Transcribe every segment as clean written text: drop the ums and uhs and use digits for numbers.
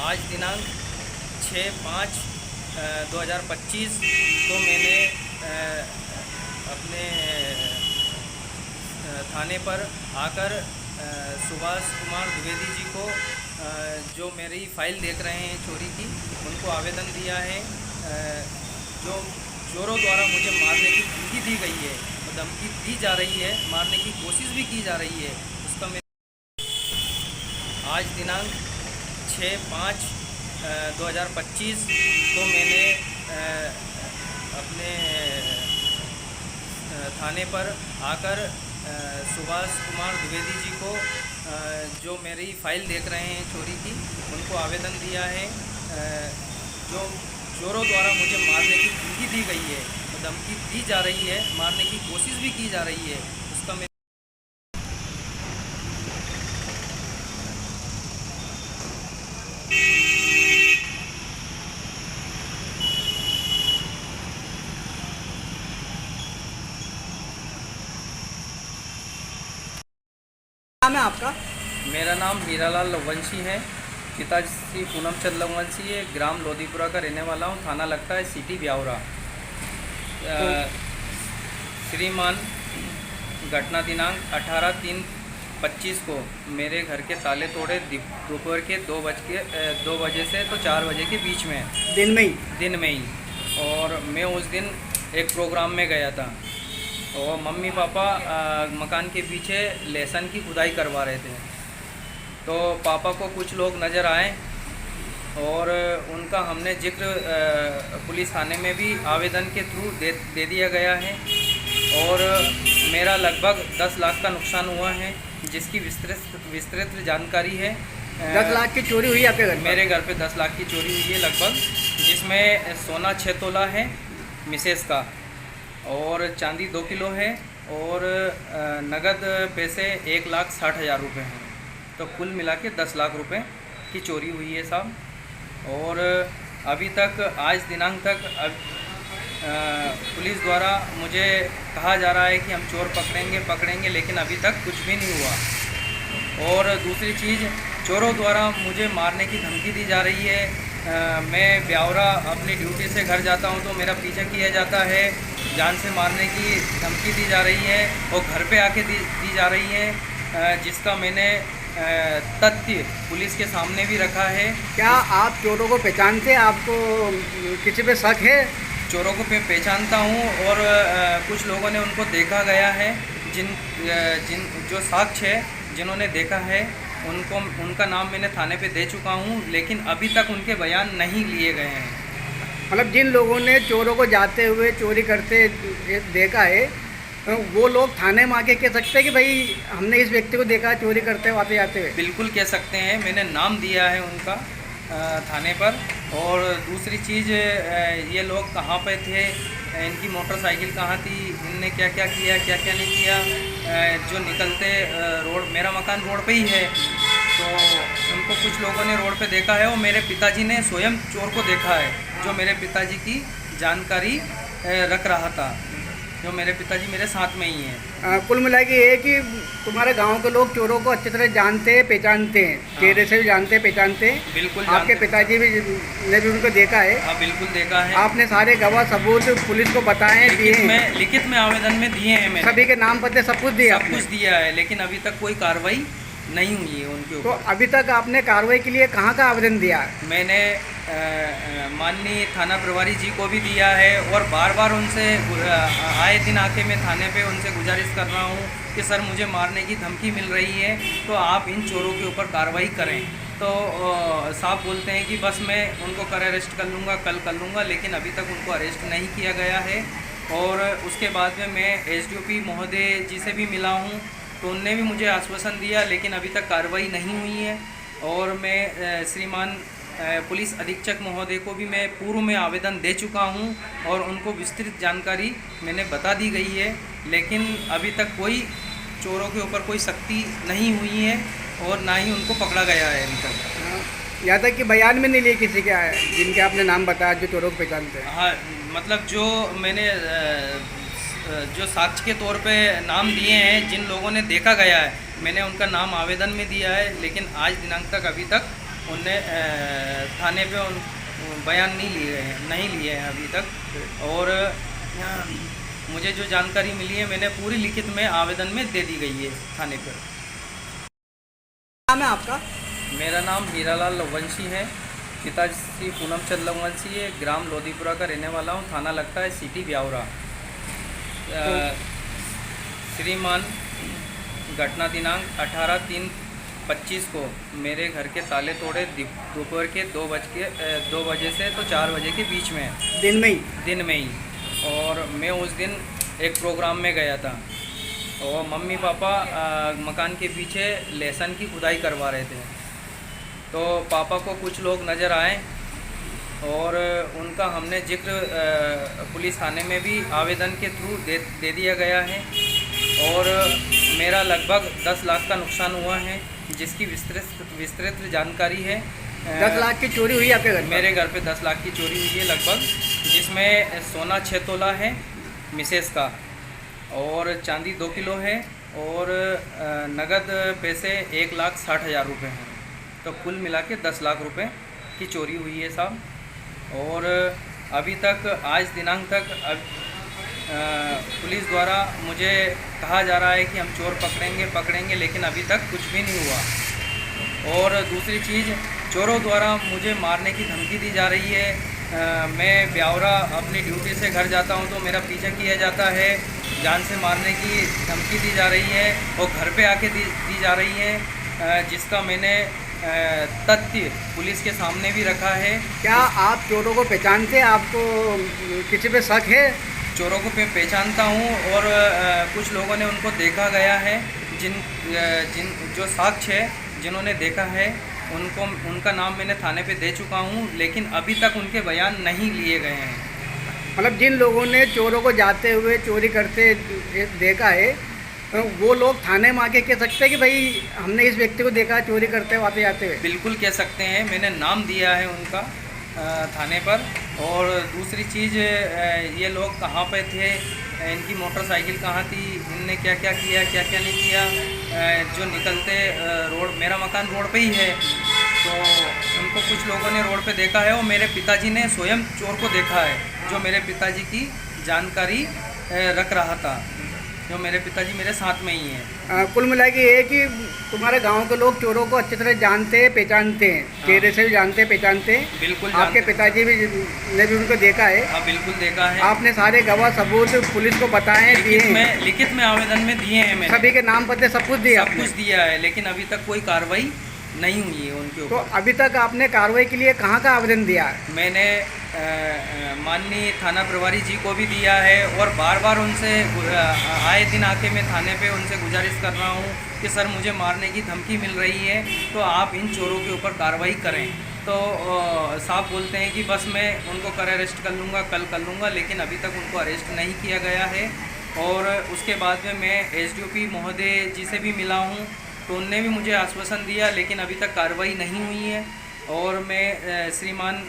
आज दिनांक 6/5/2025 को मैंने अपने थाने पर आकर सुभाष कुमार द्विवेदी जी को जो मेरी फ़ाइल देख रहे हैं चोरी की, उनको आवेदन दिया है। जो चोरों द्वारा मुझे मारने की धमकी दी गई है, धमकी दी जा रही है, मारने की कोशिश भी की जा रही है, उसका मैं आज दिनांक 6/5/2025 को मैंने अपने थाने पर आकर सुभाष कुमार द्विवेदी जी को जो मेरी फ़ाइल देख रहे हैं चोरी की, उनको आवेदन दिया है। जो चोरों द्वारा मुझे मारने की धमकी दी गई है, धमकी दी जा रही है, मारने की कोशिश भी की जा रही है, उसका मैं नाम है आपका? मेरा नाम हीरालाल लवंशी है। पिताजी श्री पूनम चंद लवंशी है। ग्राम लोधीपुरा का रहने वाला हूँ। थाना लगता है सिटी ब्यावरा। श्रीमान, घटना दिनांक 18/3/25 को मेरे घर के ताले तोड़े दोपहर के 2 बजे से तो 4 बजे के बीच में, दिन में ही। और मैं उस दिन एक प्रोग्राम में गया था और मम्मी पापा मकान के पीछे लहसुन की खुदाई करवा रहे थे। तो पापा को कुछ लोग नज़र आए और उनका हमने जिक्र पुलिस थाने में भी आवेदन के थ्रू दे दिया गया है। और मेरा लगभग 10 लाख का नुकसान हुआ है, जिसकी विस्तृत जानकारी है। 10 लाख की चोरी हुई आपके घर? मेरे घर पे 10 लाख की चोरी हुई है लगभग, जिसमें सोना 6 तोला है मिसेस का, और चांदी 2 किलो है, और नगद पैसे 1,60,000 रुपये हैं। तो कुल मिला के 10 लाख रुपए की चोरी हुई है साहब। और अभी तक, आज दिनांक तक पुलिस द्वारा मुझे कहा जा रहा है कि हम चोर पकड़ेंगे, लेकिन अभी तक कुछ भी नहीं हुआ। और दूसरी चीज़, चोरों द्वारा मुझे मारने की धमकी दी जा रही है। मैं ब्यावरा अपनी ड्यूटी से घर जाता हूं तो मेरा पीछा किया जाता है, जान से मारने की धमकी दी जा रही है और घर पे आके दी जा रही है, जिसका मैंने तथ्य पुलिस के सामने भी रखा है। क्या आप चोरों को पहचानते हैं? आपको किसी पे शक है? चोरों को पहचानता हूं और कुछ लोगों ने उनको देखा गया है। जिन जो साक्ष्य है, जिन्होंने देखा है, उनका नाम मैंने थाने पे दे चुका हूं, लेकिन अभी तक उनके बयान नहीं लिए गए हैं। मतलब जिन लोगों ने चोरों को जाते हुए चोरी करते देखा है, वो लोग थाने में आके कह सकते हैं कि भाई हमने इस व्यक्ति को देखा चोरी करते हुए आते जाते हुए? बिल्कुल कह सकते हैं, मैंने नाम दिया है उनका थाने पर। और दूसरी चीज़, ये लोग कहाँ पे थे, इनकी मोटरसाइकिल कहाँ थी, इनने क्या क्या किया, क्या क्या नहीं किया। जो निकलते रोड, मेरा मकान रोड पे ही है, तो उनको कुछ लोगों ने रोड पे देखा है और मेरे पिताजी ने स्वयं चोर को देखा है, जो मेरे पिताजी की जानकारी रख रहा था, जो मेरे पिताजी मेरे साथ में ही हैं। कुल मिला के ये कि तुम्हारे गांव के लोग चोरों को अच्छी तरह जानते हैं, पहचानते हैं। हाँ। चेहरे से भी जानते हैं, पहचानते हैं। बिल्कुल। आपके पिताजी भी ने भी उनको देखा है? हाँ, बिल्कुल देखा है। आपने सारे गवाह सबूत पुलिस को बताए दिए? लिखित में आवेदन में दिए हैं मैंने। सभी के नाम पते सब कुछ दिया? सब कुछ दिया है, लेकिन अभी तक कोई कार्रवाई नहीं हुई है उनके ऊपर। तो अभी तक आपने कार्रवाई के लिए कहाँ का आवेदन दिया? मैंने माननीय थाना प्रभारी जी को भी दिया है और बार बार उनसे आए दिन आके मैं थाने पे उनसे गुजारिश कर रहा हूँ कि सर, मुझे मारने की धमकी मिल रही है, तो आप इन चोरों के ऊपर कार्रवाई करें। तो साहब बोलते हैं कि बस मैं उनको अरेस्ट कर लूँगा, कल कर लूँगा, लेकिन अभी तक उनको अरेस्ट नहीं किया गया है। और उसके बाद में मैं एसडीओपी महोदय जी से भी मिला हूँ, तो उनने भी मुझे आश्वासन दिया, लेकिन अभी तक कार्रवाई नहीं हुई है। और मैं श्रीमान पुलिस अधीक्षक महोदय को भी मैं पूर्व में आवेदन दे चुका हूं और उनको विस्तृत जानकारी मैंने बता दी गई है, लेकिन अभी तक कोई चोरों के ऊपर कोई सख्ती नहीं हुई है और ना ही उनको पकड़ा गया है अभी तक। यहाँ तक कि बयान में नहीं लिए किसी के जिनके आपने नाम बताया, जो चोरों को पहचानते हैं? हाँ, मतलब जो मैंने जो साक्ष्य के तौर पे नाम दिए हैं, जिन लोगों ने देखा गया है, मैंने उनका नाम आवेदन में दिया है, लेकिन आज दिनांक तक अभी तक उनने थाने पे बयान नहीं लिए हैं अभी तक। और मुझे जो जानकारी मिली है मैंने पूरी लिखित में आवेदन में दे दी गई है थाने पर। नाम है आपका? मेरा नाम हीरालाल लवंशी है, पिताश्री पूनम चंद लवंशी है, ग्राम लोधीपुरा का रहने वाला हूँ। थाना लगता है सिटी ब्यावरा। श्रीमान घटना दिनांक 18/3/25 को मेरे घर के ताले तोड़े दोपहर के 2 बजे से तो 4 बजे के बीच में, दिन में ही। और मैं उस दिन एक प्रोग्राम में गया था और मम्मी पापा मकान के पीछे लहसुन की खुदाई करवा रहे थे। तो पापा को कुछ लोग नज़र आए और उनका हमने जिक्र पुलिस थाने में भी आवेदन के थ्रू दे दिया गया है। और मेरा लगभग 10 लाख का नुकसान हुआ है, जिसकी विस्तृत जानकारी है। 10 लाख की चोरी हुई आपके घर? मेरे घर पे 10 लाख की चोरी हुई है लगभग, जिसमें सोना 6 तोला है मिसेस का, और चांदी 2 किलो है, और नगद पैसे 1,60,000 रुपये हैं। तो कुल मिला के 10 लाख रुपए की चोरी हुई है साहब। और अभी तक आज दिनांक तक पुलिस द्वारा मुझे कहा जा रहा है कि हम चोर पकड़ेंगे, लेकिन अभी तक कुछ भी नहीं हुआ। और दूसरी चीज़, चोरों द्वारा मुझे मारने की धमकी दी जा रही है। मैं ब्यावरा अपनी ड्यूटी से घर जाता हूं तो मेरा पीछा किया जाता है, जान से मारने की धमकी दी जा रही है और घर पे आके दी जा रही है, जिसका मैंने तथ्य पुलिस के सामने भी रखा है। क्या आप चोरों को पहचानते हैं? आपको किसी पे शक है? चोरों को पहचानता हूं और कुछ लोगों ने उनको देखा गया है, जिन जो साक्ष्य है, जिन्होंने देखा है उनका नाम मैंने थाने पे दे चुका हूं, लेकिन अभी तक उनके बयान नहीं लिए गए हैं। मतलब जिन लोगों ने चोरों को जाते हुए चोरी करते देखा है, वो लोग थाने में आके कह सकते हैं कि भाई हमने इस व्यक्ति को देखा चोरी करते हुए आते जाते हुए? बिल्कुल कह सकते हैं, मैंने नाम दिया है उनका थाने पर। और दूसरी चीज़, ये लोग कहाँ पे थे, इनकी मोटरसाइकिल कहाँ थी, इनने क्या क्या किया, क्या क्या नहीं किया। जो निकलते रोड, मेरा मकान रोड पे ही है, तो उनको कुछ लोगों ने रोड पे देखा है और मेरे पिताजी ने स्वयं चोर को देखा है, जो मेरे पिताजी की जानकारी रख रहा था, जो मेरे पिताजी मेरे साथ में ही हैं। कुल मिला के ये है कि तुम्हारे गांव के लोग चोरों को अच्छी तरह जानते हैं, पहचानते हैं। हाँ। चेहरे से भी जानते हैं, पहचानते हैं। बिल्कुल। आपके पिताजी भी ने भी उनको देखा है? हाँ, बिल्कुल देखा है। आपने सारे गवाह सबूत पुलिस को बताए, लिखित में आवेदन में दिए हैं मैंने। सभी के नाम पते सब कुछ दिया? सब कुछ दिया है, लेकिन अभी तक कोई कार्रवाई नहीं हुई है उनके ऊपर। तो अभी तक आपने कार्रवाई के लिए कहाँ का आवेदन दिया है? मैंने माननीय थाना प्रभारी जी को भी दिया है और बार बार उनसे आए दिन आके मैं थाने पे उनसे गुजारिश कर रहा हूँ कि सर मुझे मारने की धमकी मिल रही है, तो आप इन चोरों के ऊपर कार्रवाई करें। तो साहब बोलते हैं कि बस मैं उनको अरेस्ट कर लूँगा, कल कर लूँगा, लेकिन अभी तक उनको अरेस्ट नहीं किया गया है। और उसके बाद में मैं एसडीओपी महोदय जी से भी मिला हूँ, तो उनने भी मुझे आश्वासन दिया, लेकिन अभी तक कार्रवाई नहीं हुई है। और मैं श्रीमान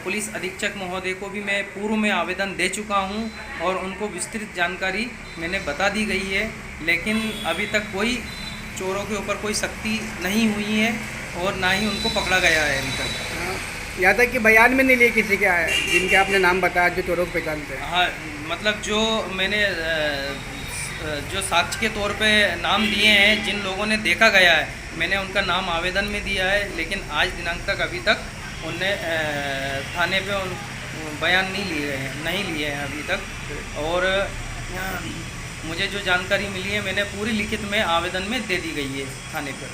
पुलिस अधीक्षक महोदय को भी मैं पूर्व में आवेदन दे चुका हूं और उनको विस्तृत जानकारी मैंने बता दी गई है, लेकिन अभी तक कोई चोरों के ऊपर कोई सख्ती नहीं हुई है और ना ही उनको पकड़ा गया है अभी तक। यहाँ तक कि बयान में नहीं लिए किसी के जिनके आपने नाम बताया, जो चोरों को पहचानते हैं? हाँ, मतलब जो मैंने जो साक्ष्य के तौर पे नाम दिए हैं, जिन लोगों ने देखा गया है, मैंने उनका नाम आवेदन में दिया है, लेकिन आज दिनांक तक अभी तक उनने थाने पे बयान नहीं लिए हैं अभी तक। और मुझे जो जानकारी मिली है मैंने पूरी लिखित में आवेदन में दे दी गई है थाने पर।